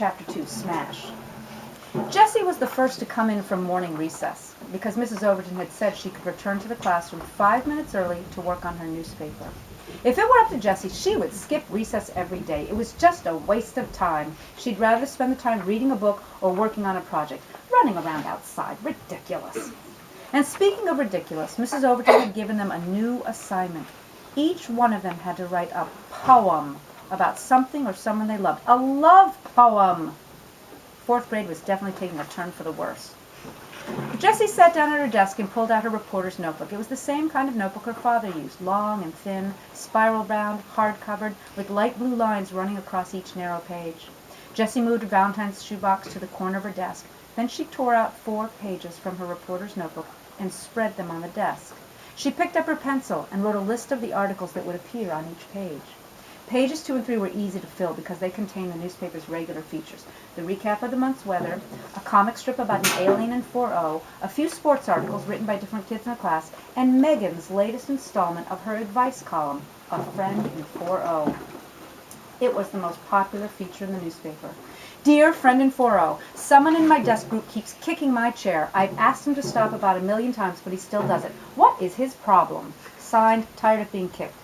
Chapter 2, Smash. Jessie was the first to come in from morning recess, because Mrs. Overton had said she could return to the classroom 5 minutes early to work on her newspaper. If it were up to Jessie, she would skip recess every day. It was just a waste of time. She'd rather spend the time reading a book or working on a project, running around outside. Ridiculous. And speaking of ridiculous, Mrs. Overton had given them a new assignment. Each one of them had to write a poem about something or someone they loved. A love poem! Fourth grade was definitely taking a turn for the worse. Jessie sat down at her desk and pulled out her reporter's notebook. It was the same kind of notebook her father used, long and thin, spiral-bound, hard-covered, with light blue lines running across each narrow page. Jessie moved her Valentine's shoebox to the corner of her desk. Then she tore out 4 pages from her reporter's notebook and spread them on the desk. She picked up her pencil and wrote a list of the articles that would appear on each page. Pages 2 and 3 were easy to fill because they contained the newspaper's regular features. The recap of the month's weather, a comic strip about an alien in 4-0, a few sports articles written by different kids in the class, and Megan's latest installment of her advice column, A Friend in 4-0. It was the most popular feature in the newspaper. Dear Friend in 4-0, someone in my desk group keeps kicking my chair. I've asked him to stop about 1,000,000 times, but he still does it. What is his problem? Signed, Tired of Being Kicked.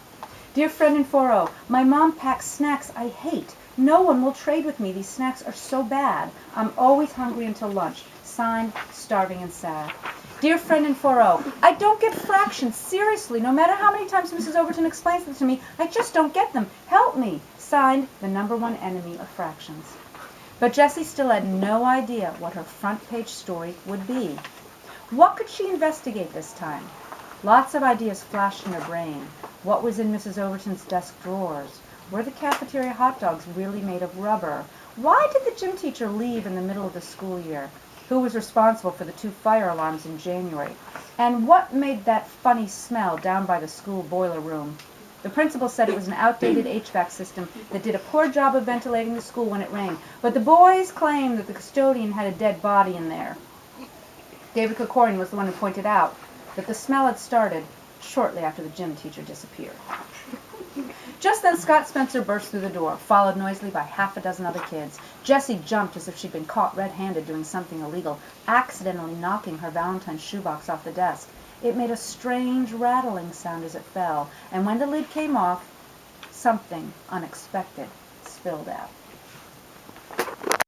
Dear Friend in 4-0, my mom packs snacks I hate. No one will trade with me. These snacks are so bad. I'm always hungry until lunch. Signed, Starving and Sad. Dear Friend in 4-0, I don't get fractions. Seriously, no matter how many times Mrs. Overton explains them to me, I just don't get them. Help me. Signed, the #1 enemy of fractions. But Jessie still had no idea what her front page story would be. What could she investigate this time? Lots of ideas flashed in her brain. What was in Mrs. Overton's desk drawers? Were the cafeteria hot dogs really made of rubber? Why did the gym teacher leave in the middle of the school year? Who was responsible for the 2 fire alarms in January? And what made that funny smell down by the school boiler room? The principal said it was an outdated HVAC system that did a poor job of ventilating the school when it rained, but the boys claimed that the custodian had a dead body in there. David Kokorian was the one who pointed out that the smell had started shortly after the gym teacher disappeared. Just then Scott Spencer burst through the door, followed noisily by 6 other kids. Jessie jumped as if she'd been caught red-handed doing something illegal, accidentally knocking her Valentine's shoebox off the desk. It made a strange rattling sound as it fell, and when the lid came off, something unexpected spilled out.